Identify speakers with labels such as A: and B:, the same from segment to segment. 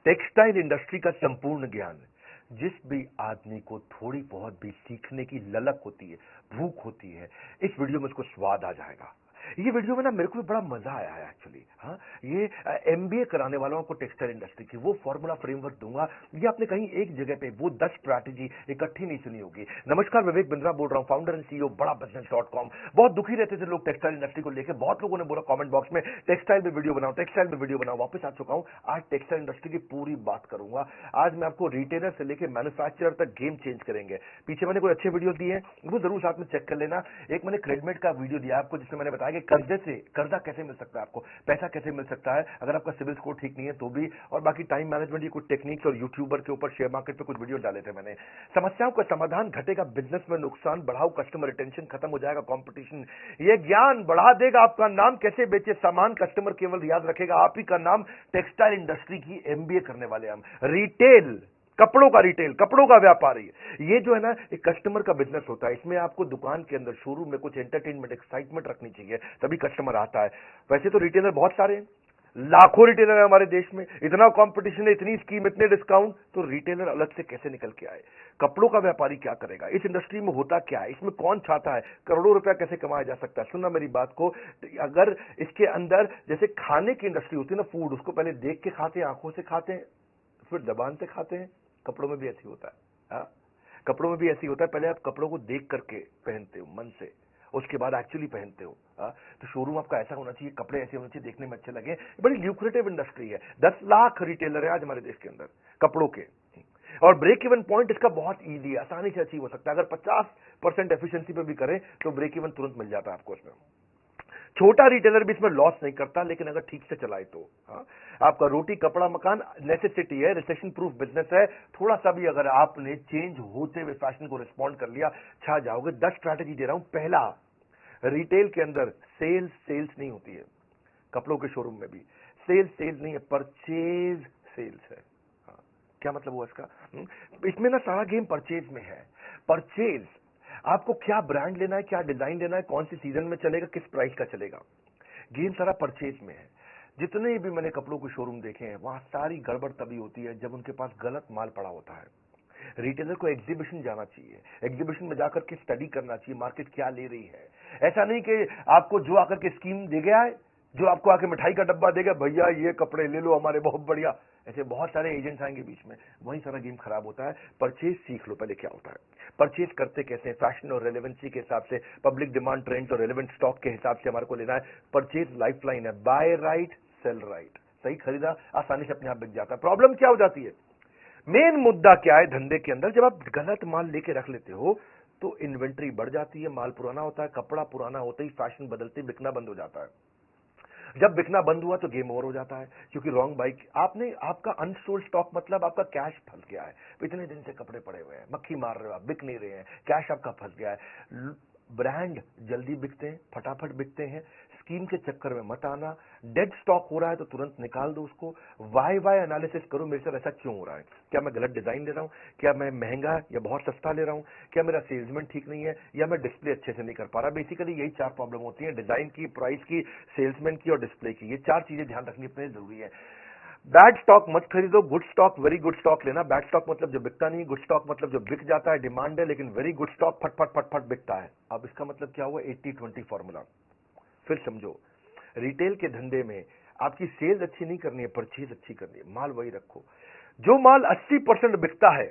A: Textile industry का संपूर्ण ज्ञान जिस भी आदमी को थोड़ी बहुत भी सीखने की ललक होती है, भूख होती है, इस वीडियो में उसको स्वाद आ जाएगा। ये वीडियो में ना मेरे को भी बड़ा मजा आया है एक्चुअली। हाँ, ये एमबीए कराने वालों को टेक्सटाइल इंडस्ट्री की वो फॉर्मूला फ्रेमवर्क दूंगा। ये आपने कहीं एक जगह पे वो 10 स्ट्रैटेजी इकट्ठी नहीं सुनी होगी। नमस्कार, विवेक बिंद्रा बोल रहा हूं, फाउंडर एंड सीईओ बड़ा बिजनेस.com। बहुत दुखी रहते थे लोग टेक्सटाइल इंडस्ट्री को लेकर। बहुत लोगों ने बोला कमेंट बॉक्स में टेक्सटाइल में वीडियो बनाओ, टेक्सटाइल में वीडियो बनाओ। वापस आ चुका हूं, आज टेक्सटाइल इंडस्ट्री की पूरी बात करूंगा। आज मैं आपको रिटेलर से लेकर मैन्युफैक्चरर तक गेम चेंज करेंगे। पीछे मैंने कोई अच्छे वीडियो दिए हैं, वो जरूर साथ में चेक कर लेना। एक मैंने क्रेडिट का वीडियो दिया आपको, जिसमें मैंने बताया कि कर्जे से कर्जा कैसे मिल सकता है, आपको पैसा कैसे मिल सकता है अगर आपका सिविल स्कोर ठीक नहीं है तो भी, और बाकी टाइम मैनेजमेंट की कुछ टेक्निक्स, और यूट्यूबर के ऊपर शेयर मार्केट पे कुछ वीडियो डाले थे मैंने। समस्याओं का समाधान, घटेगा बिजनेस में नुकसान, बढ़ाओ कस्टमर रिटेंशन, खत्म हो जाएगा कंपटीशन। ये ज्ञान बढ़ा देगा आपका नाम, कैसे बेचे सामान कस्टमर केवल याद रखेगा आप ही का नाम। टेक्सटाइल इंडस्ट्री की एमबीए करने वाले हम। रिटेल, कपड़ों का रिटेल, कपड़ों का व्यापारी, ये जो है ना एक कस्टमर का बिजनेस होता है। इसमें आपको दुकान के अंदर शोरूम में कुछ एंटरटेनमेंट, एक्साइटमेंट रखनी चाहिए, तभी कस्टमर आता है। वैसे तो रिटेलर बहुत सारे हैं, लाखों रिटेलर है हमारे देश में, इतना कंपटीशन है, इतनी स्कीम, इतने डिस्काउंट, तो रिटेलर अलग से कैसे निकल के आए। कपड़ों का व्यापारी क्या करेगा, इस इंडस्ट्री में होता क्या है, इसमें कौन छाता है, करोड़ों रुपया कैसे कमाया जा सकता है। सुनना मेरी बात को, अगर इसके अंदर जैसे खाने की इंडस्ट्री होती है ना, फूड, उसको पहले देख के खाते हैं, आंखों से खाते हैं, फिर जबान से खाते हैं। कपड़ों में भी ऐसी होता है। कपड़ों में भी ऐसी होता है, पहले आप कपड़ों को देख करके पहनते हो मन से, उसके बाद एक्चुअली पहनते हो। तो शोरूम आपका ऐसा होना चाहिए, कपड़े ऐसे होने चाहिए, देखने में अच्छे लगे। बड़ी ल्यूक्रेटिव इंडस्ट्री है, 10 लाख रिटेलर है आज हमारे देश के अंदर कपड़ों के, और ब्रेक इवन पॉइंट इसका बहुत इजी है, आसानी से अचीव हो सकता है। अगर 50% एफिशिएंसी पे भी करें तो ब्रेक इवन तुरंत मिल जाता है आपको इसमें। छोटा रिटेलर भी इसमें लॉस नहीं करता, लेकिन अगर ठीक से चलाए तो। आपका रोटी कपड़ा मकान नेसेसिटी है, रिसेशन प्रूफ बिजनेस है। थोड़ा सा भी अगर आपने चेंज होते हुए फैशन को रिस्पॉन्ड कर लिया, छा जाओगे। 10 स्ट्रैटेजी दे रहा हूं। पहला, रिटेल के अंदर सेल्स नहीं होती है, कपड़ों के शोरूम में भी सेल्स नहीं है, परचेज सेल्स है। क्या मतलब हुआ इसका? इसमें ना सारा गेम परचेज में है। परचेज, आपको क्या ब्रांड लेना है, क्या डिजाइन लेना है, कौन सी सीजन में चलेगा, किस प्राइस का चलेगा, गेम सारा परचेज में है। जितने भी मैंने कपड़ों के शोरूम देखे हैं, वहां सारी गड़बड़ तभी होती है जब उनके पास गलत माल पड़ा होता है। रिटेलर को एग्जीबिशन जाना चाहिए, एग्जीबिशन में जाकर के स्टडी करना चाहिए मार्केट क्या ले रही है। ऐसा नहीं कि आपको जो आकर के स्कीम दे गया है, जो आपको आके मिठाई का डब्बा देगा, भैया ये कपड़े ले लो हमारे, बहुत बढ़िया, ऐसे बहुत सारे एजेंट्स आएंगे बीच में, वहीं सारा गेम खराब होता है। परचेज सीख लो पहले क्या होता है, परचेज करते कैसे, फैशन और रेलेवेंसी के हिसाब से, पब्लिक डिमांड, ट्रेंड और रेलेवेंट स्टॉक के हिसाब से हमारे को लेना है। परचेज लाइफलाइन है, बाय राइट सेल राइट। सही खरीदा आसानी से अपने आप बिक जाता है। प्रॉब्लम क्या हो जाती है, मेन मुद्दा क्या है धंधे के अंदर, जब आप गलत माल लेके रख लेते हो तो इन्वेंट्री बढ़ जाती है, माल पुराना होता है, कपड़ा पुराना होते ही फैशन बदलते ही बिकना बंद हो जाता है। जब बिकना बंद हुआ तो गेम ओवर हो जाता है, क्योंकि रॉन्ग बाइक आपने, आपका अनसोल्ड स्टॉक मतलब आपका कैश फंस गया है। इतने दिन से कपड़े पड़े हुए हैं, मक्खी मार रहे हो आप, बिक नहीं रहे हैं, कैश आपका फंस गया है। ब्रांड जल्दी बिकते हैं, फटाफट बिकते हैं, स्कीम के चक्कर में मत आना। डेड स्टॉक हो रहा है तो तुरंत निकाल दो उसको। वाई एनालिसिस करो, मेरे साथ ऐसा क्यों हो रहा है, क्या मैं गलत डिजाइन ले रहा हूं, क्या मैं महंगा या बहुत सस्ता ले रहा हूं, क्या मेरा सेल्समैन ठीक नहीं है, या मैं डिस्प्ले अच्छे से नहीं कर पा रहा। बेसिकली यही 4 प्रॉब्लम होती है, डिजाइन की, प्राइस की, सेल्समैन की और डिस्प्ले की। ये 4 चीजें ध्यान रखनी अपने जरूरी है। बैड स्टॉक मत खरीदो, good stock, very good stock लेना। बैड स्टॉक मतलब जो बिकता नहीं, गुड स्टॉक मतलब जो बिक जाता है, डिमांड है, लेकिन वेरी गुड स्टॉक फट फट फट फट बिकता है। अब इसका मतलब क्या हुआ, 80-20 फॉर्मूला। फिर समझो, रिटेल के धंधे में आपकी सेल्स अच्छी नहीं करनी है, परचेज अच्छी करनी है। माल वही रखो, जो माल 80% बिकता है,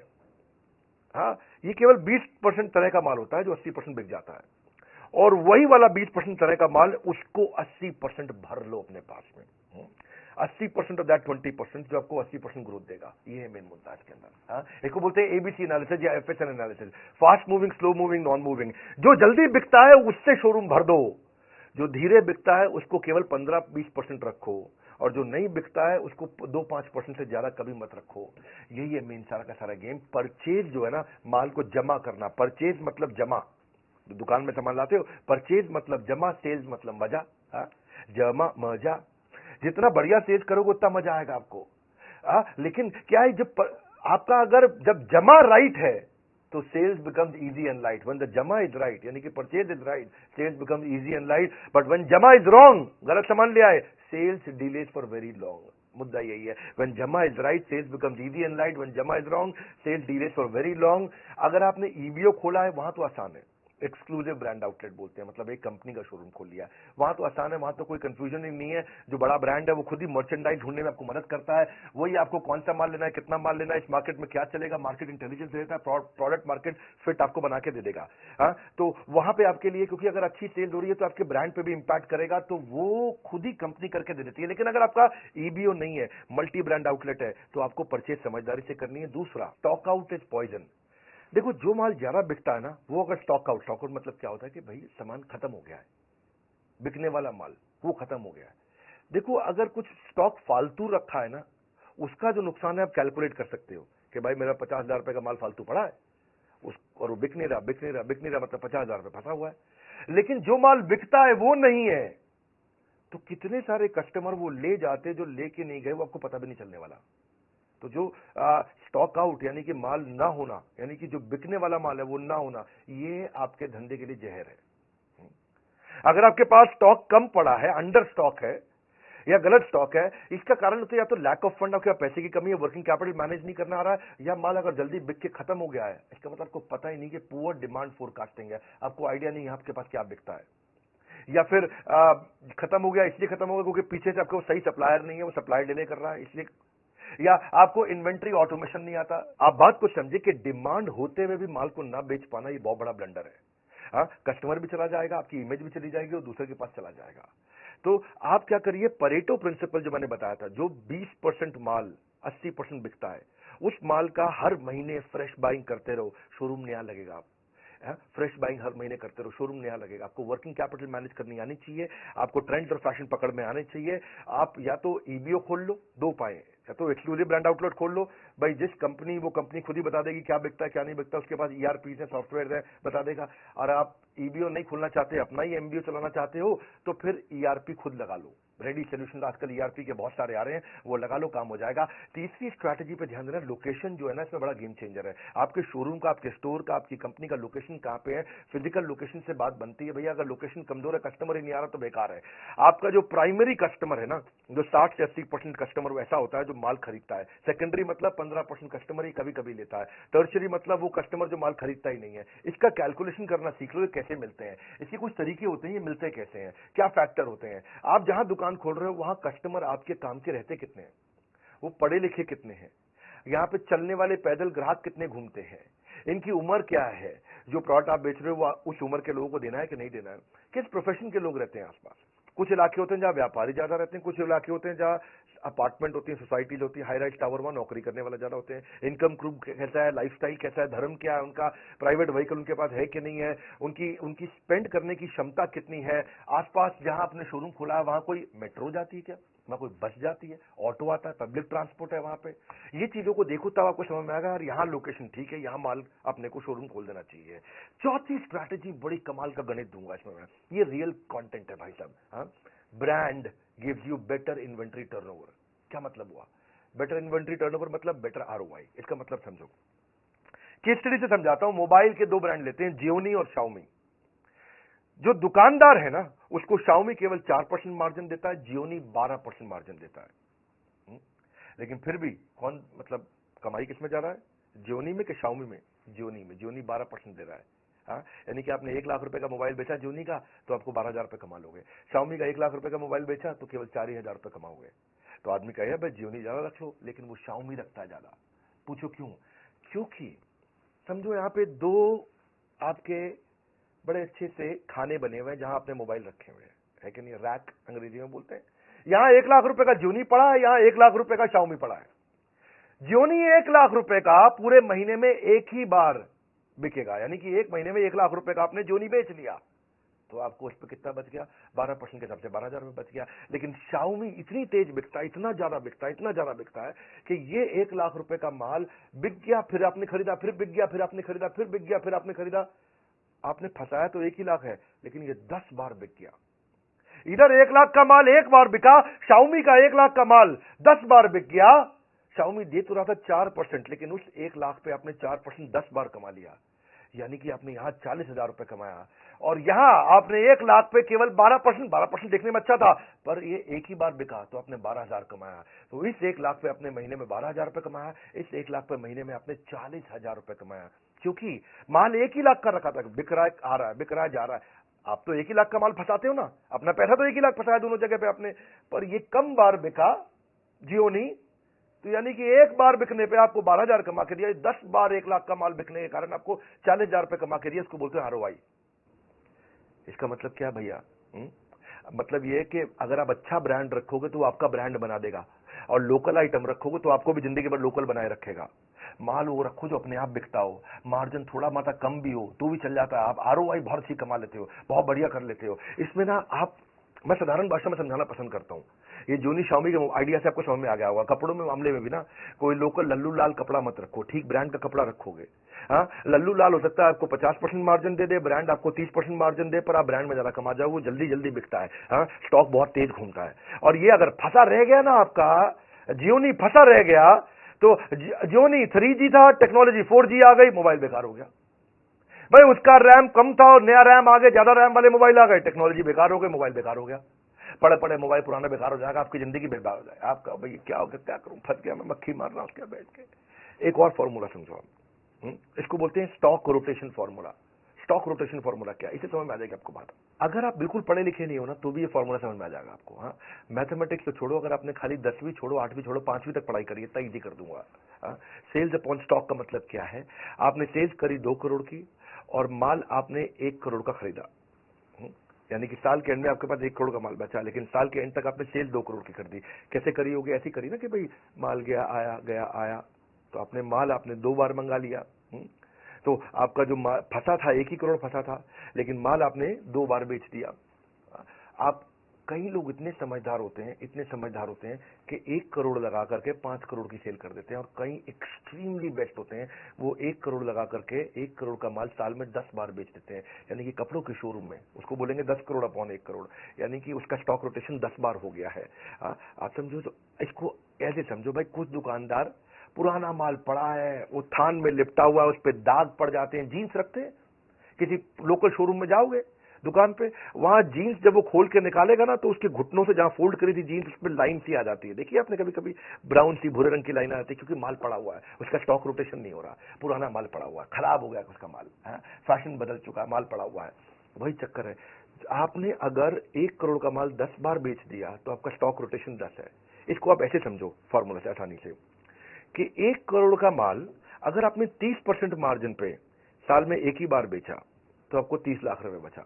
A: ये केवल 20% तरह का माल होता है जो 80% बिक जाता है, और वही वाला 20% तरह का माल, उसको 80% भर लो अपने पास में। 80% ऑफ दैट 20% जो आपको 80% ग्रोथ देगा। ये है मेन मुद्दा इसके अंदर। इसको बोलते हैं एबीसी एनालिसिस या एफएसएन analysis, fast moving, slow moving, non moving. जो जल्दी बिकता है उससे शोरूम भर दो, जो धीरे बिकता है उसको केवल 15-20% रखो, और जो नहीं बिकता है उसको 2-5% से ज्यादा कभी मत रखो। यही है मेन सारा का सारा गेम। परचेज जो है ना, माल को जमा करना। परचेज मतलब जमा, दुकान में सामान लाते हो, परचेज मतलब जमा, सेल्स मतलब मजा। जमा मजा, जितना बढ़िया सेल्स करोगे उतना मजा आएगा आपको। लेकिन क्या है, जब आपका अगर जब जमा राइट है तो sales becomes easy and light. When the jama is right, यानी कि purchase is right, sales becomes easy and light. But when jama is wrong, गलत सामान ले आए, sales delays for very long. मुद्दा यही है। When jama is right sales becomes easy and light, when jama is wrong sales delays for very long. अगर आपने EBO खोला है वहां तो आसान है, एक्सक्लूसिव ब्रांड आउटलेट बोलते हैं, मतलब एक कंपनी का शोरूम खोल लिया, वहां तो आसान है, वहां तो कोई कंफ्यूजन ही नहीं है। जो बड़ा ब्रांड है वो खुद ही मर्चेंडाइज ढूंढने में आपको मदद करता है, वही आपको कौन सा माल लेना है, कितना माल लेना है, इस मार्केट में क्या चलेगा, मार्केट इंटेलिजेंस देता है, प्रोडक्ट मार्केट फिट आपको बना के दे देगा। हाँ, तो वहां पे आपके लिए, क्योंकि अगर अच्छी सेल हो रही है तो आपके ब्रांड पे भी इंपैक्ट करेगा, तो वो खुद ही कंपनी करके दे देती है। लेकिन अगर आपका ईबीओ नहीं है, मल्टी ब्रांड आउटलेट है, तो आपको परचेज समझदारी से करनी है। दूसरा, स्टॉक आउट इज पॉइजन। देखो, जो माल ज्यादा बिकता है ना, वो अगर स्टॉक आउट मतलब क्या होता है कि भाई सामान खत्म हो गया है, बिकने वाला माल वो खत्म हो गया है। देखो, अगर कुछ स्टॉक फालतू रखा है ना, उसका जो नुकसान है आप कैलकुलेट कर सकते हो कि भाई मेरा 50,000 रुपए का माल फालतू पड़ा है और वो बिक नहीं रहा, मतलब 50,000 रुपए फंसा हुआ है। लेकिन जो माल बिकता है वो नहीं है, तो कितने सारे कस्टमर वो ले जाते जो लेके नहीं गए, वो आपको पता भी नहीं चलने वाला। तो जो स्टॉक आउट यानी कि माल ना होना, यानी कि जो बिकने वाला माल है वो ना होना, ये आपके धंधे के लिए जहर है। अगर आपके पास स्टॉक कम पड़ा है, अंडर स्टॉक है या गलत स्टॉक है, इसका कारण तो या तो लैक ऑफ फंड, आपके पैसे की कमी है, वर्किंग कैपिटल मैनेज नहीं करना आ रहा है, या माल अगर जल्दी बिक के खत्म हो गया है, इसका मतलब आपको पता ही नहीं कि पुअर डिमांड फोरकास्टिंग है, आपको आइडिया नहीं है आपके पास क्या बिकता है। या फिर खत्म हो गया, इसलिए खत्म हो गया क्योंकि पीछे से आपको सही सप्लायर नहीं है, वो सप्लायर डिले कर रहा है इसलिए, या आपको इन्वेंट्री ऑटोमेशन नहीं आता। आप बात को समझे कि डिमांड होते हुए भी माल को ना बेच पाना, ये बहुत बड़ा ब्लंडर है। हाँ, कस्टमर भी चला जाएगा, आपकी इमेज भी चली जाएगी और दूसरे के पास चला जाएगा। तो आप क्या करिए, परेटो प्रिंसिपल जो मैंने बताया था, जो 20% माल 80% बिकता है, उस माल का हर महीने फ्रेश बाइंग करते रहो, शोरूम नया लगेगा। आप फ्रेश बाइंग हर महीने करते रहो, शोरूम नया लगेगा। आपको वर्किंग कैपिटल मैनेज करनी आनी चाहिए, आपको ट्रेंड और फैशन पकड़ में आने चाहिए। आप या तो ईबीओ खोल लो, दो पाए, या तो एक्सक्लूसिव ब्रांड आउटलेट खोल लो, भाई जिस कंपनी, वो कंपनी खुद ही बता देगी क्या बिकता है क्या नहीं बिकता, उसके पास ईआरपी है, सॉफ्टवेयर है, बता देगा। और आप ईबीओ नहीं खोलना चाहते, अपना ही एमबीओ चलाना चाहते हो, तो फिर ईआरपी खुद लगा लो। रेडी सोल्यूशन आजकल ईआरपी के बहुत सारे आ रहे हैं, वो लगा लो, काम हो जाएगा। तीसरी स्ट्रैटेजी पे ध्यान देना, लोकेशन जो है ना, इसमें बड़ा गेम चेंजर है। आपके शोरूम का, आपके स्टोर का, आपकी कंपनी का लोकेशन कहां पे है, फिजिकल लोकेशन से बात बनती है। भैया अगर लोकेशन कमजोर है, कस्टमर ही नहीं आ रहा, तो बेकार है। आपका जो प्राइमरी कस्टमर है ना, जो 60 से 80% कस्टमर वैसा होता है जो माल खरीदता है। सेकेंडरी मतलब 15% कस्टमर ही कभी कभी लेता है। टर्शरी मतलब वो कस्टमर जो माल खरीदता ही नहीं है। इसका कैलकुलेशन करना सीख लो, ये कैसे मिलते हैं, इसके कुछ तरीके होते हैं, ये मिलते कैसे हैं, क्या फैक्टर होते हैं। आप जहां दुकान खोल रहे हो वहां कस्टमर आपके काम के रहते कितने हैं, वो पढ़े लिखे कितने हैं, यहां पे चलने वाले पैदल ग्राहक कितने घूमते हैं, इनकी उम्र क्या है, जो प्रोडक्ट आप बेच रहे हो वो उस उम्र के लोगों को देना है कि नहीं देना है, किस प्रोफेशन के लोग रहते हैं आसपास। कुछ इलाके होते हैं जहां व्यापारी ज्यादा रहते हैं, कुछ इलाके होते हैं जहां अपार्टमेंट होती है, सोसाइटीज होती है, हाई राइज टावर में नौकरी करने वाला ज्यादा होते हैं। इनकम ग्रुप कैसा है, लाइफस्टाइल कैसा है, धर्म क्या है उनका, प्राइवेट व्हीकल उनके पास है कि नहीं है, उनकी उनकी स्पेंड करने की क्षमता कितनी है। आसपास जहां आपने शोरूम खोला है वहां कोई मेट्रो जाती है क्या, वहां कोई बस जाती है, ऑटो आता है, पब्लिक ट्रांसपोर्ट है वहां पे। ये चीजों को देखो तब आपको समझ में आएगा यार, यहाँ लोकेशन ठीक है, यहाँ माल अपने को शोरूम खोल देना चाहिए। चौथी स्ट्रैटेजी बड़ी कमाल का गणित दूंगा इसमें मैं, ये रियल कंटेंट है भाई साहब। हाँ, brand gives you better inventory turnover. क्या मतलब हुआ बेटर इन्वेंट्री टर्नओवर? मतलब बेटर आरओआई। इसका मतलब समझो, केस स्टडी से समझाता हूं। मोबाइल के दो ब्रांड लेते हैं, जियोनी और शाओमी। जो दुकानदार है ना, उसको शाओमी केवल 4% मार्जिन देता है, जियोनी 12% मार्जिन देता है। लेकिन फिर भी कौन, मतलब कमाई किसमें जा रहा है, जियोनी में कि शाओमी में? जियोनी में। जियोनी 12% दे रहा है। हाँ, यानी कि आपने 1 लाख रुपए का मोबाइल बेचा जियोनी का, तो आपको 12,000 रुपए कमा लोगे। शाओमी का 1 लाख रुपए का मोबाइल बेचा तो केवल 4,000 रुपए कमाओगे। तो आदमी कहे भाई जियोनी ज्यादा रख लो, लेकिन वो शाओमी रखता है ज्यादा। पूछो क्यों? क्योंकि समझो यहां पे दो आपके बड़े अच्छे से खाने बने हुए हैं जहां आपने मोबाइल रखे हुए है कि नहीं, रैक अंग्रेजी में बोलते हैं। यहां 1 लाख रुपए का जियोनी पड़ा है, यहां 1 लाख रुपए का शाओमी पड़ा है। जियोनी 1 लाख रुपए का पूरे महीने में एक ही बार बिकेगा, यानी कि एक महीने में 1 लाख रुपए का आपने जियोनी बेच लिया, तो आपको उस पर कितना बच गया? 12% के हिसाब से 12,000 रुपए बच गया। लेकिन शाओमी इतनी तेज बिकता है, इतना ज्यादा बिकता है, इतना ज्यादा बिकता है कि ये 1 लाख रुपए का माल बिक गया, फिर आपने खरीदा, फिर बिक गया, फिर आपने खरीदा, फिर बिक गया, फिर आपने खरीदा। आपने फंसाया तो 1 ही लाख है, लेकिन ये 10 बार बिक गया। इधर 1 लाख का माल 1 बार बिका, शाओमी का 1 लाख का माल 10 बार बिक गया। शाओमी दे तो रहा था 4%, लेकिन उस 1 लाख पे आपने 4% 10 बार कमा लिया। यानी कि आपने यहाँ 40,000 रुपए कमाया और यहाँ आपने 1 लाख पे केवल 12% देखने में अच्छा था, पर ये एक ही बार बिका तो आपने 12,000 कमाया। तो इस 1 लाख पे अपने महीने में 12,000 रुपए कमाया, इस 1 लाख पे महीने में आपने 40,000 रुपए कमाया, क्योंकि माल 1 ही लाख का रखा था, बिक रहा है, आ रहा है, बिक रहा है, जा रहा है। आप तो 1 ही लाख का माल फंसाते हो ना, अपना पैसा तो 1 ही लाख फंसाया दोनों जगह पे आपने, पर ये कम बार बिका जियो नहीं, तो यानी कि 1 बार बिकने पे आपको 12,000 कमा के दिया, 10 बार 1 लाख का माल बिकने के कारण आपको 40,000 रुपए कमा के दिया। इसको बोलते हैं आरओआई। इसका मतलब क्या भैया? मतलब ये है कि अगर आप अच्छा ब्रांड रखोगे तो वो आपका ब्रांड बना देगा, और लोकल आइटम रखोगे तो आपको भी जिंदगी भर लोकल बनाए रखेगा। माल वो रखो जो अपने आप बिकता हो, मार्जिन थोड़ा मात्रा कम भी हो तो भी चल जाता है, आप आरओआई बहुत अच्छी कमा लेते हो, बहुत बढ़िया कर लेते हो। इसमें ना आप, मैं साधारण भाषा में समझाना पसंद करता हूं। ये जोनी शाओमी के आइडिया से आपको समझ में आ गया होगा। कपड़ों में मामले में भी ना कोई लोकल लल्लू लाल कपड़ा मत रखो, ठीक ब्रांड का कपड़ा रखोगे। हाँ, लल्लू लाल हो सकता है आपको 50% मार्जिन दे दे, ब्रांड आपको 30% मार्जिन दे, पर आप ब्रांड में ज्यादा कमा जाओगे, जल्दी जल्दी बिकता है। हाँ, स्टॉक बहुत तेज घूमता है। और ये अगर फंसा रह गया ना आपका, जियोनी फंसा रह गया, तो जियोनी 3G था, टेक्नोलॉजी 4G आ गई, मोबाइल बेकार हो गया। भाई उसका रैम कम था और नया रैम आ गया, ज्यादा रैम वाले मोबाइल आ गए, टेक्नोलॉजी बेकार हो गई, मोबाइल बेकार हो गया। पड़े पड़े मोबाइल पुराना बेकार हो जाएगा, आपकी जिंदगी बेकार हो जाएगा। आपका भाई क्या हो गया, क्या करूं, फंस गया मैं, मक्खी मार रहा हूं उसके बैठ के। एक और फॉर्मूला समझो आप, इसको बोलते हैं stock rotation formula. Stock rotation formula क्या है, इसे समझ में आ जाएगी आपको बात। अगर आप बिल्कुल पढ़े लिखे नहीं हो ना तो भी ये फॉर्मूला समझ में आ जाएगा आपको। हाँ, मैथमेटिक्स तो छोड़ो, अगर आपने खाली 10वीं छोड़ो, 8वीं छोड़ो, 5वीं तक पढ़ाई करिए, इतना इजी कर दूंगा। सेल्स अपॉन स्टॉक का मतलब क्या है? आपने सेल्स करी 2 करोड़ की और माल आपने 1 करोड़ का खरीदा, यानी कि साल के एंड में आपके पास 1 करोड़ का माल बचा, लेकिन साल के एंड तक आपने सेल 2 करोड़ की कर दी। कैसे करी होगी? ऐसी करी ना कि भाई माल गया आया, गया आया, तो आपने माल आपने 2 बार मंगा लिया। तो आपका जो फंसा था 1 ही करोड़ फंसा था, लेकिन माल आपने 2 बार बेच दिया। आप, कई लोग इतने समझदार होते हैं, इतने समझदार होते हैं कि 1 करोड़ लगा करके 5 करोड़ की सेल कर देते हैं, और कई एक्सट्रीमली बेस्ट होते हैं, वो 1 करोड़ लगा करके 1 करोड़ का माल साल में 10 बार बेच देते हैं। यानी कि कपड़ों के शोरूम में उसको बोलेंगे 10 करोड़ अपॉन 1 करोड़, यानी कि उसका स्टॉक रोटेशन 10 बार हो गया है। आप समझो, तो इसको ऐसे समझो भाई, कुछ दुकानदार पुराना माल पड़ा है, वो थान में लिपटा हुआ है, उस पर दाग पड़ जाते हैं, जीन्स रखते हैं, किसी लोकल शोरूम में जाओगे दुकान पे, वहां जीन्स जब वो खोल के निकालेगा ना तो उसके घुटनों से जहां फोल्ड करी थी जीन्स, उसमें लाइन सी आ जाती है। देखिए आपने कभी कभी ब्राउन सी भूरे रंग की लाइन आ जाती है, क्योंकि माल पड़ा हुआ है, उसका स्टॉक रोटेशन नहीं हो रहा, पुराना माल पड़ा हुआ है, खराब हो गया उसका माल, फैशन बदल चुका है, माल पड़ा हुआ है। वही चक्कर है। आपने अगर 1 करोड़ का माल 10 बार बेच दिया तो आपका स्टॉक रोटेशन 10 है। इसको आप ऐसे समझो फॉर्मूला से आसानी से, कि 1 करोड़ का माल अगर आपने 30% मार्जिन पे साल में 1 ही बार बेचा तो आपको 30 लाख रुपए बचा।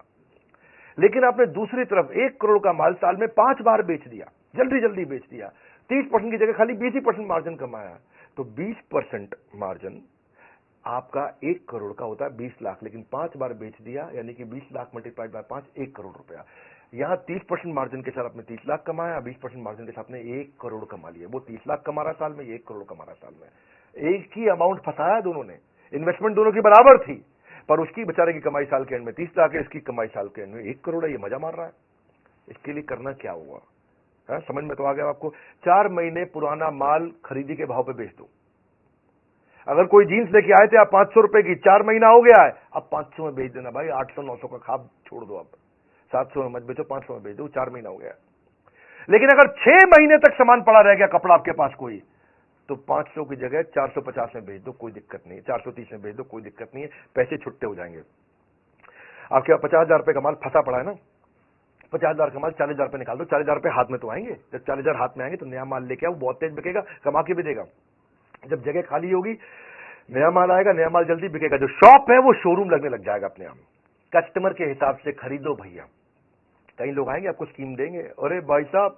A: लेकिन आपने दूसरी तरफ 1 करोड़ का माल साल में 5 बार बेच दिया, जल्दी जल्दी बेच दिया, 30% की जगह खाली 20% मार्जिन कमाया, तो 20% मार्जिन आपका 1 करोड़ का होता है 20 लाख, लेकिन 5 बार बेच दिया, यानी कि 20 लाख मल्टीप्लाइड बाय 5, 1 करोड़ रुपया। यहां 30% मार्जिन के साथ आपने 30 लाख कमाया, 20% मार्जिन के साथ आपने 1 करोड़ कमा लिया। वो 30 लाख कमा रहा साल में, 1 करोड़ कमा रहा साल में। एक ही अमाउंट फंसाया दोनों ने, इन्वेस्टमेंट दोनों की बराबर थी, पर उसकी बेचारे की कमाई साल के एंड में 30 लाख है, इसकी कमाई साल के एंड में 1 करोड़ है। ये मजा मार रहा है। इसके लिए करना क्या हुआ? समझ में तो आ गया आपको? 4 महीने पुराना माल खरीदी के भाव पे बेच दो। अगर कोई जीन्स लेके आए थे आप 500 रुपए की, 4 महीना हो गया है, अब 500 में बेच देना भाई, 800-900 का खाब छोड़ दो, अब 700 में मत बेचो, 500 में बेच दो, 4 महीना हो गया। लेकिन अगर 6 महीने तक सामान पड़ा रह गया कपड़ा आपके पास कोई, तो 500 की जगह 450 में बेच दो, कोई दिक्कत नहीं है, 430 में बेच दो, कोई दिक्कत नहीं है, पैसे छुट्टे हो जाएंगे। आपके पास 50,000 रुपए का माल फंसा पड़ा है ना, 50,000 का माल 40,000 रुपए निकाल दो, 40,000 रुपए हाथ में तो आएंगे। जब 40,000 हाथ में आएंगे तो नया माल लेके आओ, बहुत तेज बिकेगा, कमा के भी देगा। जब जगह खाली होगी, नया माल आएगा, नया माल जल्दी बिकेगा, जो शॉप है वो शोरूम लगने लग जाएगा अपने आप। कस्टमर के हिसाब से खरीदो भैया। कई लोग आएंगे आपको स्कीम देंगे, अरे भाई साहब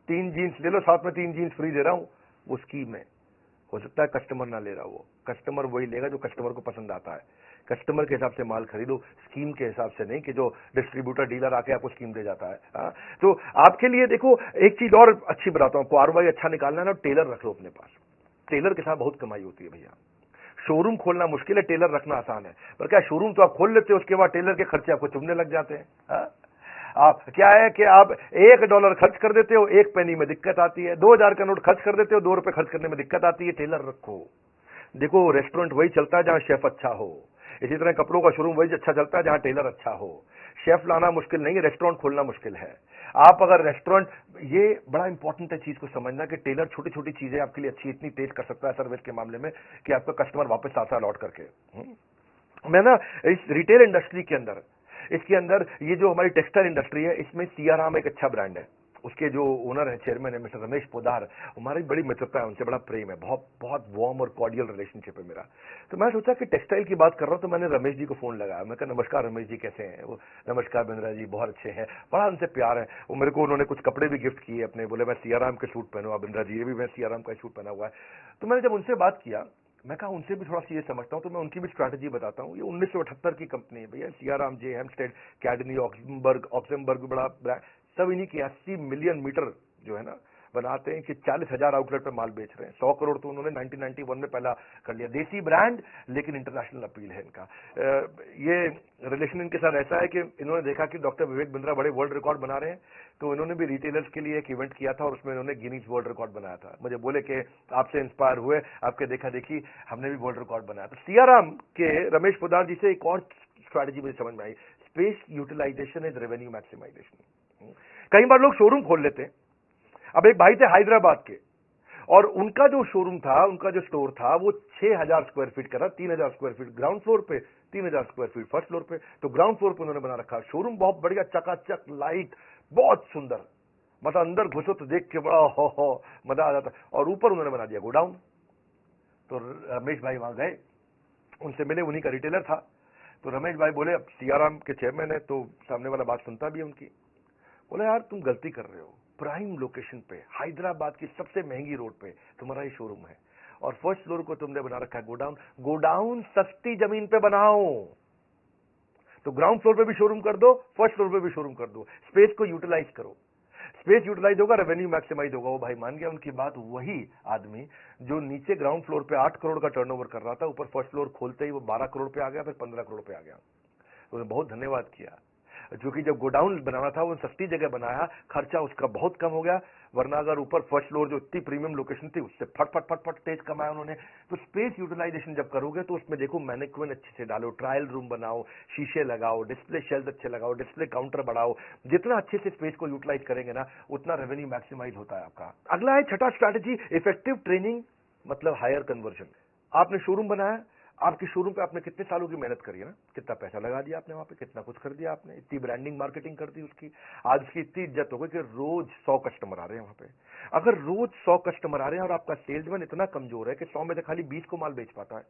A: 3 जीन्स ले लो, साथ में 3 जीन्स फ्री दे रहा हूं, वो स्कीम है। हो सकता है कस्टमर ना ले रहा, वो कस्टमर वही लेगा जो कस्टमर को पसंद आता है। कस्टमर के हिसाब से माल खरीदो, स्कीम के हिसाब से नहीं कि जो डिस्ट्रीब्यूटर डीलर आके आपको स्कीम दे जाता है। तो आपके लिए देखो एक चीज और अच्छी बताता हूं, आपको आरओआई अच्छा निकालना है ना, टेलर रख लो अपने पास। टेलर के साथ बहुत कमाई होती है भैया। शोरूम खोलना मुश्किल है, टेलर रखना आसान है। पर क्या शोरूम तो आप खोल लेते हो, उसके बाद टेलर के खर्चे आपको चुभने लग जाते हैं। आप क्या है कि आप $1 खर्च कर देते हो, 1 पेनी में दिक्कत आती है, 2,000 का नोट खर्च कर देते हो, 2 रुपए खर्च करने में दिक्कत आती है। टेलर रखो। देखो रेस्टोरेंट वही चलता है जहां शेफ अच्छा हो, इसी तरह कपड़ों का शोरूम वही अच्छा चलता है जहां टेलर अच्छा हो। शेफ लाना मुश्किल नहीं है, रेस्टोरेंट खोलना मुश्किल है। आप अगर रेस्टोरेंट, ये बड़ा इंपॉर्टेंट है चीज को समझना कि टेलर छोटी छोटी चीजें आपके लिए अच्छी इतनी तेज कर सकता है सर्विस के मामले में कि आपका कस्टमर वापस आता है लौट करके। मैं ना इस रिटेल इंडस्ट्री के अंदर, इसके अंदर ये जो हमारी टेक्सटाइल इंडस्ट्री है, इसमें सियाराम एक अच्छा ब्रांड है। उसके जो ओनर है, चेयरमैन है मिस्टर रमेश पोदार, हमारी बड़ी मित्रता है उनसे, बड़ा प्रेम है, बहुत बहुत वार्म और कॉर्डियल रिलेशनशिप है मेरा। तो मैं सोचा कि टेक्सटाइल की बात कर रहा हूं, तो मैंने रमेश जी को फोन लगाया। मैं कहा नमस्कार रमेश जी, कैसे हैं? वो नमस्कार बिंद्रा जी, बहुत अच्छे हैं, बड़ा उनसे प्यार है। वो मेरे को उन्होंने कुछ कपड़े भी गिफ्ट किए अपने, बोले मैं सियाराम के सूट पहनूंगा बिंद्रा जी, ये भी मैं सियाराम का सूट पहना हुआ है। तो मैंने जब उनसे बात किया, मैं कहा उनसे भी थोड़ा सा ये समझता हूं, तो मैं उनकी भी स्ट्रैटेजी बताता हूं। ये 1978 की कंपनी है भैया, सियाराम, जे हेम्स्टेड, कैडनी, ऑक्समबर्ग भी बड़ा ब्रांड, सब इन्हीं की 80 मिलियन मीटर जो है ना बनाते हैं कि 40,000 आउटलेट पे माल बेच रहे हैं। 100 करोड़ तो उन्होंने 1991 में पहला कर लिया। देसी ब्रांड लेकिन इंटरनेशनल अपील है इनका। ये रिलेशन इनके साथ ऐसा है कि इन्होंने देखा कि डॉक्टर विवेक बिंद्रा बड़े वर्ल्ड रिकॉर्ड बना रहे हैं, तो इन्होंने भी रिटेलर्स के लिए एक इवेंट किया था और उसमें इन्होंने गिनीज वर्ल्ड रिकॉर्ड बनाया था। मुझे बोले कि आपसे इंस्पायर हुए, आपके देखा देखी हमने भी वर्ल्ड रिकॉर्ड बनाया। तो सियाराम के रमेश पोदार जी से एक और स्ट्रैटेजी मुझे समझ में आई, space utilization is revenue maximization. कई बार लोग शोरूम खोल लेते हैं। अब एक भाई थे हैदराबाद के, और उनका जो शोरूम था, उनका जो स्टोर था, वो 6,000 स्क्वायर फीट का था। 3,000 स्क्वायर फीट ग्राउंड फ्लोर पे, 3,000 स्क्वायर फीट फर्स्ट फ्लोर पे। तो ग्राउंड फ्लोर पे उन्होंने बना रखा शोरूम, बहुत बढ़िया, चकाचक, लाइट, बहुत सुंदर, मतलब अंदर घुसो तो देख के बड़ा हो मजा आ जाता। और ऊपर उन्होंने बना दिया गोडाउन। तो रमेश भाई वहां गए, उनसे मिले, उन्हीं का रिटेलर था। तो रमेश भाई बोले, अब सियाराम के चेयरमैन है तो सामने वाला बात सुनता भी है उनकी। बोले यार तुम गलती कर रहे हो, प्राइम लोकेशन पे, हैदराबाद की सबसे महंगी रोड पे तुम्हारा ये शोरूम है, और फर्स्ट फ्लोर को तुमने बना रखा है गोडाउन। गोडाउन सस्ती जमीन पे बनाओ, तो ग्राउंड फ्लोर पे भी शोरूम कर दो, फर्स्ट फ्लोर पे भी शोरूम कर दो, स्पेस को यूटिलाइज करो। स्पेस यूटिलाइज होगा, रेवेन्यू मैक्सिमाइज होगा। वो भाई मान गया उनकी बात। वही आदमी जो नीचे ग्राउंड फ्लोर पे 8 करोड़ का टर्नओवर कर रहा था, ऊपर फर्स्ट फ्लोर खोलते ही वो 12 करोड़ पे आ गया, फिर 15 करोड़ पे आ गया। उन्होंने बहुत धन्यवाद किया, क्योंकि जब गोडाउन बनाना था वो सस्ती जगह बनाया, खर्चा उसका बहुत कम हो गया। वरना अगर ऊपर फर्स्ट फ्लोर जो इतनी प्रीमियम लोकेशन थी, उससे फट फट फट फट तेज कमाया उन्होंने। तो स्पेस यूटिलाइजेशन जब करोगे तो उसमें देखो मैनेक्विन अच्छे से डालो, ट्रायल रूम बनाओ, शीशे लगाओ, डिस्प्ले शेल्फ अच्छे लगाओ, डिस्प्ले काउंटर बढ़ाओ। जितना अच्छे से स्पेस को यूटिलाइज करेंगे ना, उतना रेवेन्यू मैक्सिमाइज होता है आपका। अगला है छठा स्ट्रैटेजी, इफेक्टिव ट्रेनिंग, मतलब हायर कन्वर्जन। आपने शोरूम बनाया, आपके शोरूम पे आपने कितने सालों की मेहनत करी है ना, कितना पैसा लगा दिया आपने वहां पे, कितना कुछ कर दिया आपने, इतनी ब्रांडिंग मार्केटिंग कर दी उसकी। आज उसकी इतनी इज्जत हो गई कि रोज 100 कस्टमर आ रहे हैं वहां पे। अगर रोज 100 कस्टमर आ रहे हैं और आपका सेल्समैन इतना कमजोर है कि 100 में से खाली 20 को माल बेच पाता है,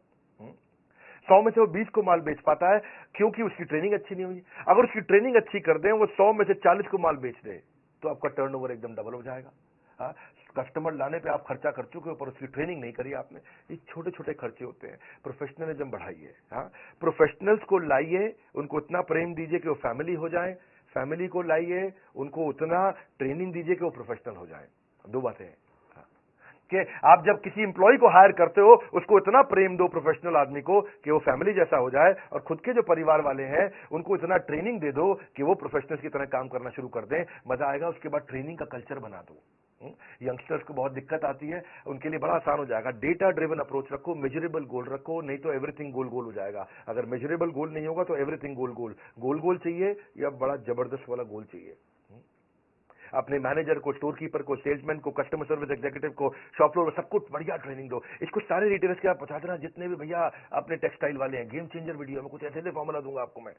A: 100 में से वो 20 को माल बेच पाता है, क्योंकि उसकी ट्रेनिंग अच्छी नहीं हुई। अगर उसकी ट्रेनिंग अच्छी कर दें, वो 100 में से 40 को माल बेच दे, तो आपका टर्नओवर एकदम डबल हो जाएगा। कस्टमर लाने पे आप खर्चा कर चुके हो, पर उसकी ट्रेनिंग नहीं करी आपने। ये छोटे छोटे खर्चे होते हैं। प्रोफेशनलिज्म बढ़ाइए, प्रोफेशनल्स को लाइए, उनको इतना प्रेम दीजिए कि वो फैमिली हो जाए, फैमिली को लाइए, उनको उतना ट्रेनिंग दीजिए कि वो प्रोफेशनल हो जाए। दो बातें हैं कि आप जब किसी इंप्लॉय को हायर करते हो, उसको इतना प्रेम दो प्रोफेशनल आदमी को कि वो फैमिली जैसा हो जाए, और खुद के जो परिवार वाले हैं उनको इतना ट्रेनिंग दे दो कि वो प्रोफेशनल्स की तरह काम करना शुरू कर दें। मजा आएगा। उसके बाद ट्रेनिंग का कल्चर बना दो। यंगस्टर्स को बहुत दिक्कत आती है, उनके लिए बड़ा आसान हो जाएगा। डेटा ड्रिवन अप्रोच रखो, मेजरेबल गोल रखो, नहीं तो एवरीथिंग गोल गोल हो जाएगा। अगर मेजरेबल गोल नहीं होगा तो एवरीथिंग गोल गोल। गोल गोल चाहिए या बड़ा जबरदस्त वाला गोल चाहिए। अपने मैनेजर को, स्टोर कीपर को, सेल्समैन को, कस्टमर सर्विस एग्जीक्यूटिव को, शॉप फ्लोर में सबको बढ़िया ट्रेनिंग दो। इसको सारे रिटेलर्स के आप बता देना, जितने भी भैया अपने टेक्सटाइल वाले हैं। गेम चेंजर वीडियो में कुछ ऐसे फॉर्मूला दूंगा आपको मैं।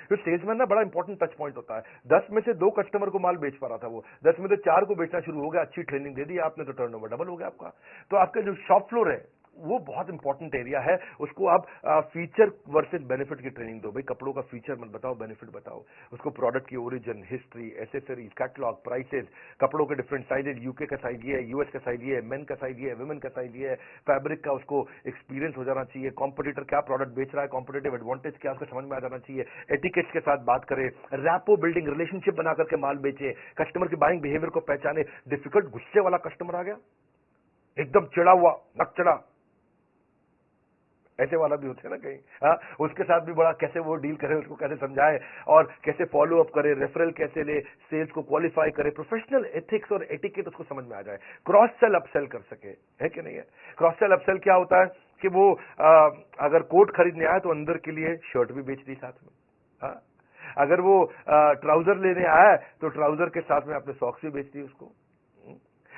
A: तो सेल्समैन ना बड़ा इंपॉर्टेंट टच पॉइंट होता है। 10 में से 2 कस्टमर को माल बेच पा रहा था, वो 10 में से 4 को बेचना शुरू हो गया। अच्छी ट्रेनिंग दे दी आपने तो टर्नओवर डबल हो गया आपका। तो आपका जो शॉप फ्लोर है वो बहुत इंपॉर्टेंट एरिया है। उसको आप फीचर वर्सेस बेनिफिट की ट्रेनिंग दो। भाई कपड़ों का फीचर मत बताओ, बेनिफिट बताओ। उसको प्रोडक्ट की origin, history, accessories, catalogue, prices, कपड़ों के डिफरेंट साइजेज, यूके का साइज ये है, यूएस का साइज ये है, मेन का साइज ये है, वुमेन का साइज ये है, फैब्रिक का उसको एक्सपीरियंस हो जाना चाहिए, कॉम्पिटिटर क्या प्रोडक्ट बेच रहा है, कॉम्पिटेटिव एडवांटेज क्या उसको समझ में आ जाना चाहिए, एटिकेट्स के साथ बात करें, रैपो बिल्डिंग, रिलेशनशिप बना करके माल बेचे, कस्टमर के बाइंग बिहेवियर को पहचाने। डिफिकल्ट गुस्से वाला कस्टमर आ गया, एकदम चिड़ा हुआ, नक चढ़ा, ऐसे वाला भी होते हैं ना कहीं, हाँ, उसके साथ भी बड़ा कैसे वो डील करे, उसको कैसे समझाए और कैसे फॉलो अप करे, रेफरल कैसे ले, सेल्स को क्वालिफाई करे, प्रोफेशनल एथिक्स और एटिकेट उसको समझ में आ जाए, क्रॉस सेल अपसेल कर सके, है कि नहीं है। क्रॉस सेल अपसेल क्या होता है कि वो अगर कोट खरीदने आया तो अंदर के लिए शर्ट भी बेच दी साथ में, हाँ? अगर वो ट्राउजर लेने आया तो ट्राउजर के साथ में आपने सॉक्स भी बेच दी उसको,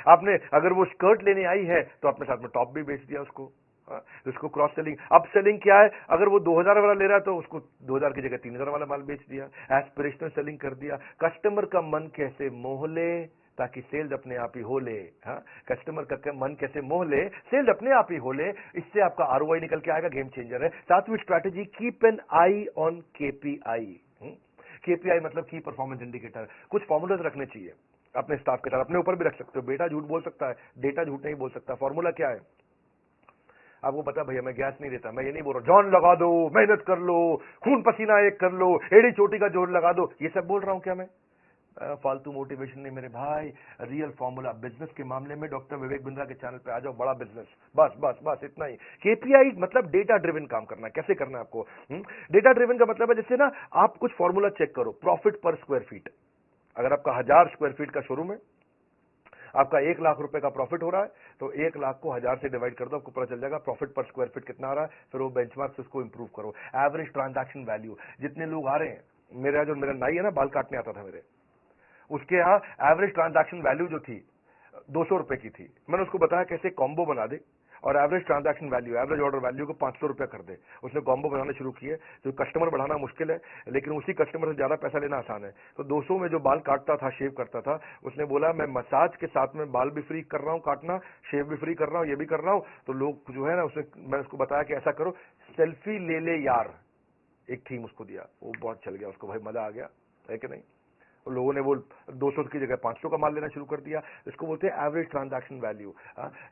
A: आपने अगर वो स्कर्ट लेने आई है तो आपने साथ में टॉप भी बेच दिया उसको, तो उसको क्रॉस सेलिंग। अप सेलिंग क्या है, अगर वो 2000 वाला ले रहा है तो उसको 2000 की जगह 3000 वाला माल बेच दिया, एस्पिरेशनल सेलिंग कर दिया। कस्टमर का मन कैसे मोह ले ताकि सेल्स अपने आप ही हो ले, हाँ, कस्टमर का मन कैसे मोह ले सेल्स अपने आप ही हो ले, इससे आपका आरओआई निकल के आएगा, गेम चेंजर है। सातवीं strategy, keep an I on KPI. KPI मतलब की परफॉर्मेंस इंडिकेटर। कुछ फॉर्मूलाज रखने चाहिए अपने स्टाफ के साथ, अपने ऊपर भी रख सकते हो। बेटा झूठ बोल सकता है, डेटा झूठ नहीं बोल सकता। फॉर्मूला क्या है आपको पता, भैया मैं गैस नहीं देता, मैं ये नहीं बोल रहा जॉन लगा दो, मेहनत कर लो, खून पसीना एक कर लो, एड़ी चोटी का जोर लगा दो, ये सब बोल रहा हूं क्या मैं? फालतू मोटिवेशन नहीं मेरे भाई, रियल फॉर्मूला। बिजनेस के मामले में डॉक्टर विवेक बिंद्रा के चैनल पे आ जाओ, बड़ा बिजनेस, बस बस बस इतना ही। केपीआई मतलब डेटा ड्रिवन काम करना है। कैसे करना है आपको? डेटा ड्रिवन का मतलब है जैसे ना आप कुछ फॉर्मूला चेक करो, प्रॉफिट पर स्क्वायर फीट। अगर आपका 1000 स्क्वायर फीट का शोरूम है, आपका 1 लाख रुपए का प्रॉफिट हो रहा है, तो 1 लाख को 1000 से डिवाइड कर दो, आपको पता चल जाएगा प्रॉफिट पर स्क्वायर फीट कितना आ रहा है। फिर वो बेंचमार्क से उसको इंप्रूव करो। एवरेज ट्रांजैक्शन वैल्यू, जितने लोग आ रहे हैं, मेरा जो मेरा नाई है ना, बाल काटने आता था मेरे, उसके यहाँ एवरेज ट्रांजैक्शन वैल्यू जो थी 200 रुपए की थी। मैंने उसको बताया कैसे कॉम्बो बना दे और average transaction value, average order value को 500 रुपया कर दे। उसने कॉम्बो बनाना शुरू किए। जो कस्टमर बढ़ाना मुश्किल है, लेकिन उसी कस्टमर से ज्यादा पैसा लेना आसान है। तो 200 में जो बाल काटता था, शेव करता था, उसने बोला मैं मसाज के साथ में बाल भी फ्री कर रहा हूं काटना, शेव भी फ्री कर रहा हूं, ये भी कर रहा हूं। तो लोग जो है ना, उसने, मैंने उसको बताया कि ऐसा करो, सेल्फी ले ले यार, एक थीम उसको दिया, वो बहुत चल गया उसको, भाई मजा आ गया, है कि नहीं। लोगों ने वो 200 की जगह 500 का माल लेना शुरू कर दिया। इसको बोलते हैं एवरेज ट्रांजैक्शन वैल्यू।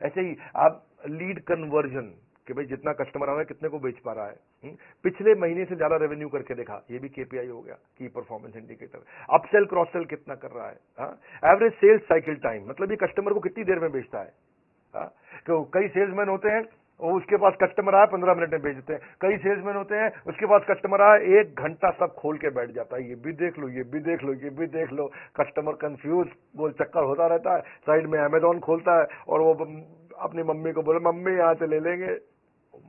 A: ऐसे ही आप लीड कन्वर्जन, कि भाई जितना कस्टमर आ रहा है कितने को बेच पा रहा है, पिछले महीने से ज्यादा रेवेन्यू करके देखा, ये भी केपीआई हो गया, की performance indicator. Upsell cross sell कितना कर रहा है। एवरेज सेल्स साइकिल टाइम, मतलब ये कस्टमर को कितनी देर में बेचता है। कई सेल्समैन होते हैं, वो उसके पास कस्टमर आया 15 मिनट में बेच देते हैं। कई सेल्समैन होते हैं, उसके पास कस्टमर आया 1 घंटा सब खोल के बैठ जाता है, ये भी देख लो, ये भी देख लो, ये भी देख लो। कस्टमर कंफ्यूज, गोल चक्कर होता रहता है। साइड में अमेजॉन खोलता है और वो अपनी मम्मी को बोले मम्मी यहाँ से ले लेंगे,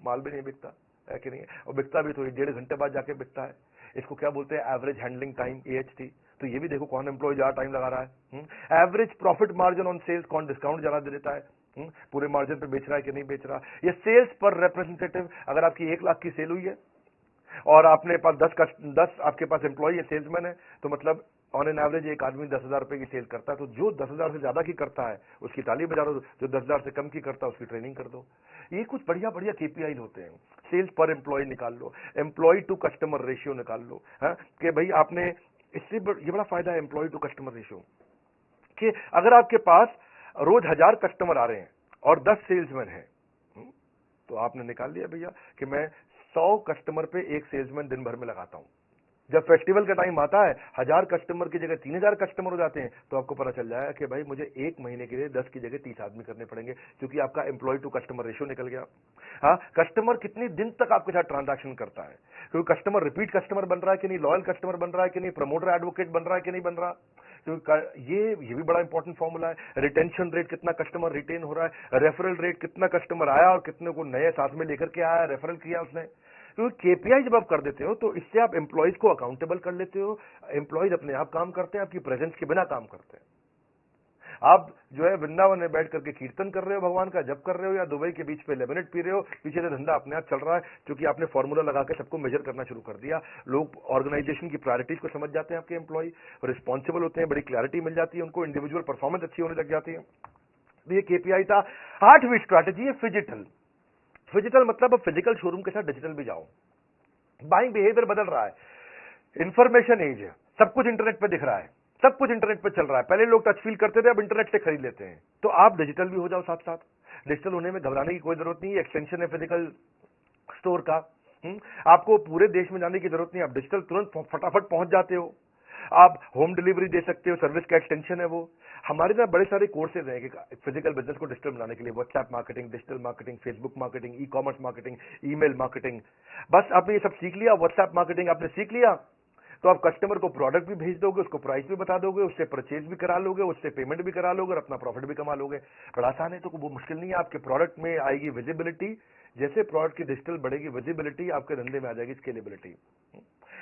A: माल भी नहीं बिकता, है कि नहीं। और बिकता भी तो 1.5 घंटे बाद जाके बिकता है। इसको क्या बोलते हैं, एवरेज हैंडलिंग टाइम, AHT। तो ये भी देखो कौन एम्प्लॉय ज्यादा टाइम लगा रहा है। Average profit margin on sales, कौन डिस्काउंट ज्यादा दे देता है, पूरे मार्जिन पे बेच रहा है कि नहीं बेच रहा। ये सेल्स पर रिप्रेजेंटेटिव, अगर आपकी 1 लाख की सेल हुई है और आपने पास 10 आपके पास एम्प्लॉय है, सेल्समैन है, तो मतलब ऑन एन एवरेज एक आदमी 10,000 रुपए की सेल करता है। तो जो 10,000 से ज्यादा की करता है उसकी ताली बजा दो, जो 10,000 से कम की करता है उसकी ट्रेनिंग कर दो। ये कुछ बढ़िया बढ़िया केपीआई होते हैं। सेल्स पर एम्प्लॉय निकाल लो, एम्प्लॉय टू कस्टमर रेशियो निकाल लो, कि भाई आपने इससे ये बड़ा फायदा है एम्प्लॉय टू कस्टमर रेशियो, कि अगर आपके पास रोज 1000 कस्टमर आ रहे हैं और 10 सेल्समैन हैं, तो आपने निकाल लिया भैया कि मैं 100 कस्टमर पे एक सेल्समैन दिन भर में लगाता हूं। जब फेस्टिवल का टाइम आता है, 1000 कस्टमर की जगह 3000 कस्टमर हो जाते हैं, तो आपको पता चल जाएगा कि भाई मुझे 1 महीने के लिए 10 की जगह 30 आदमी करने पड़ेंगे, क्योंकि आपका एम्प्लॉय टू कस्टमर रेशियो निकल गया। हाँ, कस्टमर कितने दिन तक आपके साथ ट्रांजैक्शन करता है, क्योंकि कस्टमर रिपीट कस्टमर बन रहा है कि नहीं, लॉयल कस्टमर बन रहा है कि नहीं, प्रमोटर एडवोकेट बन रहा है कि नहीं बन रहा। क्योंकि ये भी बड़ा इंपॉर्टेंट फॉर्मूला है। रिटेंशन रेट, कितना कस्टमर रिटेन हो रहा है। रेफरल रेट, कितना कस्टमर आया और कितने को नए साथ में लेकर के आया, रेफरल किया उसने। क्योंकि केपीआई जब आप कर देते हो तो इससे आप एम्प्लॉइज को अकाउंटेबल कर लेते हो। एम्प्लॉइज अपने आप काम करते हैं, आपकी प्रेजेंस के बिना काम करते हैं। आप जो है वृंदावन में बैठ करके कीर्तन कर रहे हो, भगवान का जप कर रहे हो, या दुबई के बीच पे लेमिनेट पी रहे हो, पीछे से धंधा अपने आप चल रहा है, क्योंकि आपने फॉर्मूला लगा के सबको मेजर करना शुरू कर दिया। लोग ऑर्गेनाइजेशन की प्रायोरिटीज को समझ जाते हैं, आपके एम्प्लॉय रिस्पॉन्सिबल होते हैं, बड़ी क्लैरिटी मिल जाती है उनको, इंडिविजुअल परफॉर्मेंस अच्छी होने लग जाती है। ये केपीआई था। 8वीं स्ट्रैटेजी है फिजिटल। फिजिटल मतलब अब फिजिकल शोरूम के साथ डिजिटल भी जाओ। बाइंग बिहेवियर बदल रहा है, इंफॉर्मेशन एज है, सब कुछ इंटरनेट पे दिख रहा है, सब कुछ इंटरनेट पे चल रहा है। पहले लोग टच फील करते थे, अब इंटरनेट से खरीद लेते हैं। तो आप डिजिटल भी हो जाओ साथ साथ। डिजिटल होने में घबराने की कोई जरूरत नहीं है, एक्सटेंशन है फिजिकल स्टोर का। आपको पूरे देश में जाने की जरूरत नहीं, आप डिजिटल तुरंत फटाफट पहुंच जाते हो। आप होम डिलीवरी दे सकते हो, सर्विस का एक्सटेंशन है वो। हमारे ना बड़े सारे कोर्सेज हैं कि फिजिकल बिजनेस को डिजिटल बनाने के लिए, WhatsApp marketing, digital marketing, Facebook marketing, e commerce marketing, email marketing. बस आपने ये सब सीख लिया, व्हाट्सएप मार्केटिंग आपने सीख लिया, तो आप कस्टमर को प्रोडक्ट भी भेज दोगे, उसको प्राइस भी बता दोगे, उससे परचेज भी करा लोगे, उससे पेमेंट भी करा लोगे और अपना प्रॉफिट भी कमा लोगे। बड़ा आसान है, तो वो मुश्किल नहीं है। आपके प्रोडक्ट में आएगी विजिबिलिटी, जैसे प्रोडक्ट की डिजिटल बढ़ेगी विजिबिलिटी, आपके धंधे में आ जाएगी स्केलेबिलिटी।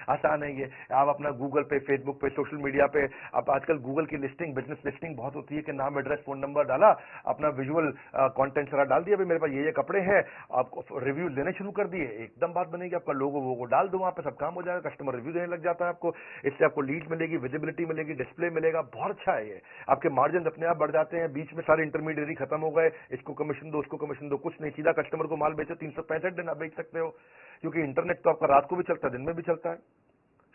A: आसान है ये। आप अपना गूगल पे, फेसबुक पे, सोशल मीडिया पे, आप आजकल गूगल की लिस्टिंग, बिजनेस लिस्टिंग बहुत होती है कि नाम, एड्रेस, फोन नंबर डाला, अपना विजुअल कंटेंट सारा डाल दिया, भाई मेरे पास ये कपड़े हैं, आपको रिव्यू लेने शुरू कर दिए, एकदम बात बनेगी। आपका लोगो वो डाल दो, वहां पे सब काम हो जाएगा, कस्टमर रिव्यू देने लग जाता है आपको। इससे आपको लीड मिलेगी, विजिबिलिटी मिलेगी, डिस्प्ले मिलेगा, बहुत अच्छा है ये। आपके मार्जिन अपने आप बढ़ जाते हैं, बीच में सारे इंटरमीडिएटरी खत्म हो गए, इसको कमीशन दो, उसको कमीशन दो, कुछ नहीं, सीधा कस्टमर को माल बेचो, 365 दिन आप बेच सकते हो। क्योंकि इंटरनेट तो आपका रात को भी चलता है, दिन में भी चलता है।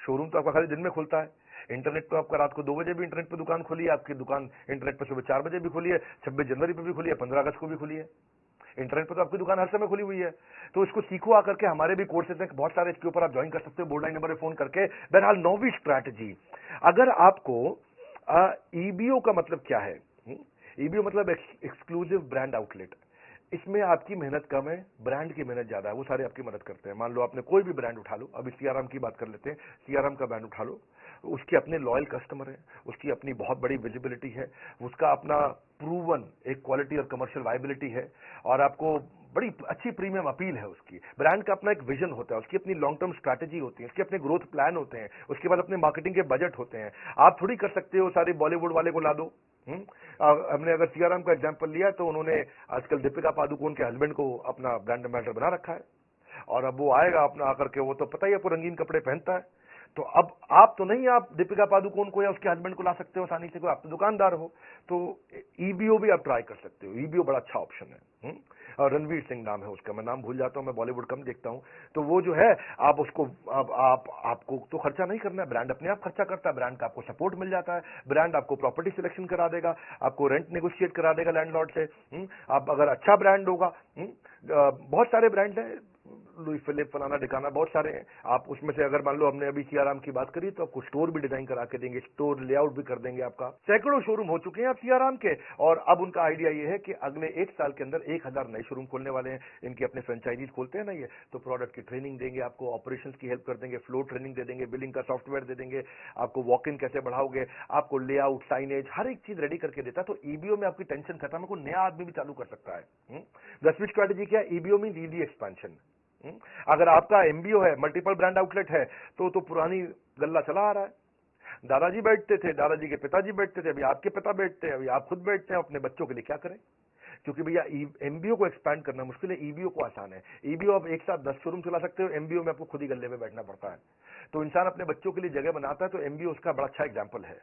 A: शोरूम तो आपका खाली दिन में खुलता है, इंटरनेट तो आपका रात को 2 बजे भी इंटरनेट पे दुकान खुली है, आपकी दुकान इंटरनेट पे सुबह 4 बजे भी खुली है, 26 जनवरी पे भी खुली है, 15 अगस्त को भी खुली है। इंटरनेट पे तो आपकी दुकान हर समय खुली हुई है। तो इसको सीखो आकर के, हमारे भी कोर्सेज हैं बहुत सारे, इसके ऊपर आप ज्वाइन कर सकते हो, बोर्ड लाइन नंबर पे फोन करके। बहरहाल 9वीं स्ट्रैटेजी, अगर आपको ईबीओ का मतलब क्या है? ईबीओ मतलब एक्सक्लूसिव ब्रांड आउटलेट। इसमें आपकी मेहनत कम है, ब्रांड की मेहनत ज्यादा है, वो सारे आपकी मदद करते हैं। मान लो आपने कोई भी ब्रांड उठा लो, अभी सीआरएम की बात कर लेते हैं, सीआरएम का ब्रांड उठा लो, उसके अपने लॉयल कस्टमर है, उसकी अपनी बहुत बड़ी विजिबिलिटी है, उसका अपना प्रूवन एक क्वालिटी और कमर्शियल वायबिलिटी है, और आपको बड़ी अच्छी प्रीमियम अपील है उसकी। ब्रांड का अपना एक विजन होता है, उसकी अपनी लॉन्ग टर्म स्ट्रैटेजी होती है, उसके अपने ग्रोथ प्लान होते हैं, उसके बाद अपने मार्केटिंग के बजट होते हैं। आप थोड़ी कर सकते हो सारे बॉलीवुड वाले को ला दो। हमने अगर सीआरएम का एग्जांपल लिया तो उन्होंने आजकल दीपिका पादुकोण के हस्बैंड को अपना ब्रांड एम्बेसडर बना रखा है, और अब वो आएगा अपना आकर के, वो तो पता ही है, रंगीन कपड़े पहनता है। तो अब आप तो नहीं, आप दीपिका पादुकोण को या उसके हस्बैंड को ला सकते हो आसानी से, कोई आप तो दुकानदार हो। तो ईबीओ भी आप ट्राई कर सकते हो, ईबीओ बड़ा अच्छा ऑप्शन है। और रणवीर सिंह नाम है उसका, मैं नाम भूल जाता हूं, मैं बॉलीवुड कम देखता हूं। तो वो जो है, आप उसको आपको तो खर्चा नहीं करना है, ब्रांड अपने आप खर्चा करता है, ब्रांड का आपको सपोर्ट मिल जाता है, ब्रांड आपको प्रॉपर्टी सिलेक्शन करा देगा, आपको रेंट नेगोशिएट करा देगा लैंडलॉर्ड से। आप अगर अच्छा ब्रांड होगा, बहुत सारे ब्रांड हैं, लुई फिलिप, फलाना ढिकाना, बहुत सारे हैं। आप उसमें से अगर मान लो हमने अभी सीआरएम की बात करी, तो आपको स्टोर भी डिजाइन करा के देंगे, स्टोर लेआउट भी कर देंगे आपका। सैकड़ों शोरूम हो चुके हैं आप सीआरएम के, और अब उनका आइडिया ये है कि अगले 1 साल के अंदर 1000 नए शोरूम खोलने वाले हैं। इनके अपने फ्रेंचाइजीज खोलते हैं ना ये, तो प्रोडक्ट की ट्रेनिंग देंगे आपको, ऑपरेशंस की हेल्प कर देंगे, फ्लो ट्रेनिंग दे देंगे, बिलिंग का सॉफ्टवेयर दे देंगे, आपको वॉक इन कैसे बढ़ाओगे, आपको लेआउट, साइनेज, हर एक चीज रेडी करके देता है। तो ईबीओ में आपकी टेंशन खत्म है, कोई नया आदमी भी चालू कर सकता है। 10वीं स्ट्रैटेजी क्या है? ईबीओ में ईजी एक्सपेंशन। अगर आपका एमबीओ है, मल्टीपल ब्रांड आउटलेट है, तो पुरानी गल्ला चला आ रहा है। दादाजी बैठते थे, दादाजी के पिताजी बैठते थे, अभी आपके पिता बैठते हैं, अभी आप खुद बैठते हैं, अपने बच्चों के लिए क्या करें? क्योंकि भैया एमबीओ को एक्सपैंड करना मुश्किल है, ईबीओ को आसान है। ईबीओ आप एक साथ 10 शोरूम चला सकते हो, एमबीओ में आपको खुद ही गल्ले में बैठना पड़ता है। तो इंसान अपने बच्चों के लिए जगह बनाता है, तो एमबीओ उसका बड़ा अच्छा एग्जाम्पल है।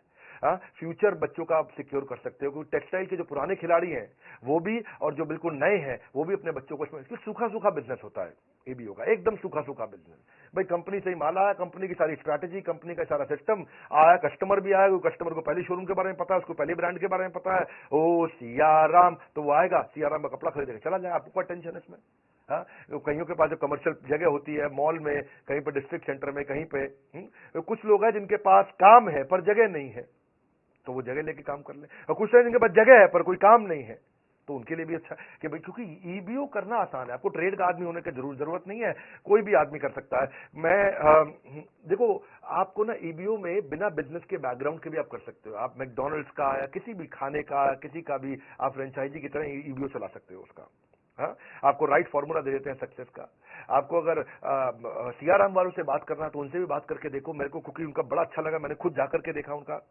A: फ्यूचर बच्चों का आप सिक्योर कर सकते हो, क्योंकि टेक्सटाइल के जो पुराने खिलाड़ी हैं वो भी, और जो बिल्कुल नए हैं वो भी अपने बच्चों को, इसमें सूखा सूखा बिजनेस होता है ईबीओ का, एकदम सूखा सूखा बिजनेस। भाई कंपनी से ही माल आया, कंपनी की सारी स्ट्रैटेजी, कंपनी का सारा सिस्टम आया, कस्टमर भी आया, कस्टमर को पहले शोरूम के बारे में पता है, उसको पहले ब्रांड के बारे में पता है, ओ सियाराम, तो वो आएगा, सियाराम का कपड़ा खरीदेगा, चला जाए, आपको क्या टेंशन है इसमें? कईयों के पास जो कमर्शियल जगह होती है, मॉल में, कहीं पर डिस्ट्रिक्ट सेंटर में, कहीं पे कुछ लोग हैं जिनके पास काम है पर जगह नहीं है, तो वो जगह लेके काम कर ले, और कुछ लोग जिनके पास जगह है पर कोई काम नहीं है, तो उनके लिए भी अच्छा कि भाई, क्योंकि ईबीओ करना आसान है, आपको ट्रेड का आदमी होने की जरूरत नहीं है, कोई भी आदमी कर सकता है। मैं देखो, आपको ना ईबीओ में बिना बिजनेस के बैकग्राउंड के भी आप कर सकते हो। आप मैकडोनल्ड्स का या किसी भी खाने का, किसी का भी आप फ्रेंचाइजी की तरह ईबीओ चला सकते हो उसका। आपको राइट फॉर्मूला दे देते हैं सक्सेस का। आपको अगर सीआरएम वालों से बात करना, तो उनसे भी बात करके देखो, मेरे को क्योंकि उनका बड़ा अच्छा लगा, मैंने खुद जाकर के देखा उनका।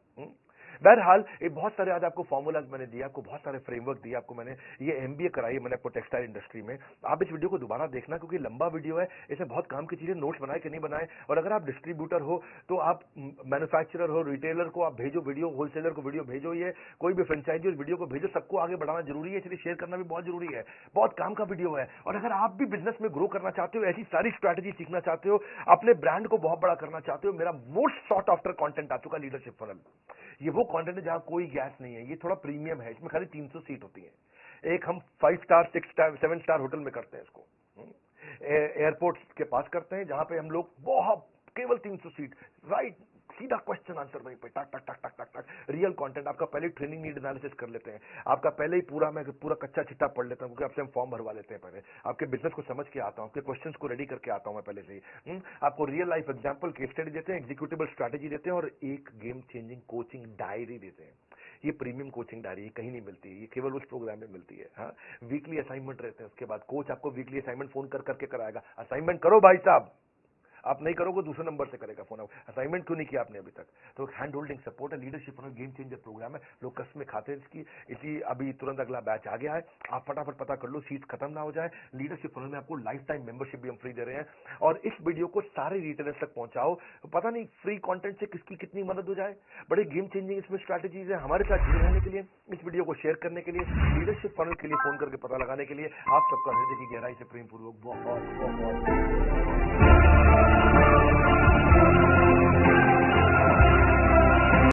A: बहरहाल ये बहुत सारे आज आपको फॉर्मूलाज मैंने दिया, आपको बहुत सारे फ्रेमवर्क दिया, आपको मैंने ये एमबीए कराई मैंने आपको टेक्सटाइल इंडस्ट्री में। आप इस वीडियो को दोबारा देखना, क्योंकि लंबा वीडियो है, इसमें बहुत काम की चीजें, नोट्स बनाए कि नहीं बनाए। और अगर आप डिस्ट्रीब्यूटर हो, तो आप मैन्युफैक्चरर हो, रिटेलर को आप भेजो वीडियो, होलसेलर को वीडियो भेजो, ये कोई भी फ्रेंचाइजी उस वीडियो को भेजो, सबको आगे बढ़ाना जरूरी है, इसलिए शेयर करना भी बहुत जरूरी है। बहुत काम का वीडियो है। और अगर आप भी बिजनेस में ग्रो करना चाहते हो, ऐसी सारी स्ट्रैटेजी सीखना चाहते हो, अपने ब्रांड को बहुत बड़ा करना चाहते हो, मेरा मोस्ट सॉट आफ्टर कंटेंट आ चुका, लीडरशिप फनल। ये वो कंटेंट है जहां कोई गैस नहीं है, ये थोड़ा प्रीमियम है, इसमें खाली 300 सीट होती है। एक हम 5 स्टार, 6 स्टार, 7 स्टार होटल में करते हैं इसको, एयरपोर्ट के पास करते हैं, जहां पे हम लोग बहुत केवल 300 सीट, राइट सीधा क्वेश्चन आंसर वहीं पे टक टक टक टक टक टक, रियल कंटेंट। आपका पहले ट्रेनिंग नीड एनालिसिस कर लेते हैं, आपका पहले ही पूरा कच्चा चिट्ठा पढ़ लेता हूँ, क्योंकि आपसे हम फॉर्म भरवा लेते हैं पहले, आपके बिजनेस को समझ के आता हूँ, आपके क्वेश्चंस को रेडी करके आता हूँ मैं पहले से ही। आपको real life example, case study देते हैं, एग्जीक्यूटिबल स्ट्रैटेजी देते हैं, और एक गेम चेंजिंग कोचिंग डायरी देते हैं। ये प्रीमियम कोचिंग डायरी कहीं नहीं मिलती है, ये केवल उस प्रोग्राम में मिलती है। हाँ, वीकली असाइनमेंट रहते हैं, उसके बाद कोच आपको वीकली असाइनमेंट फोन कर करके कराएगा, असाइनमेंट करो भाई साहब, आप नहीं करोगे दूसरे नंबर से करेगा फोन। असाइनमेंट क्यों नहीं किया आपने अभी तक? तो हैंड होल्डिंग सपोर्ट है, लीडरशिप गेम चेंजर प्रोग्राम है, लोग कसमें खाते हैं इसकी। इसी अभी तुरंत अगला बैच आ गया है, आप फटाफट पता कर लो, सीट खत्म ना हो जाए। लीडरशिप में आपको लाइफ टाइम मेंबरशिप भी हम फ्री दे रहे हैं, और इस वीडियो को सारे रिटेलर्स तक पहुंचाओ। पता नहीं फ्री कंटेंट से किसकी कितनी मदद हो जाए। बड़े गेम चेंजिंग इसमें स्ट्रैटेजीज है। हमारे साथ जुड़े रहने के लिए, इस वीडियो को शेयर करने के लिए, लीडरशिप फनल के लिए फोन करके पता लगाने के लिए आप सबका हृदय की गहराई से प्रेम पूर्वक बहुत बहुत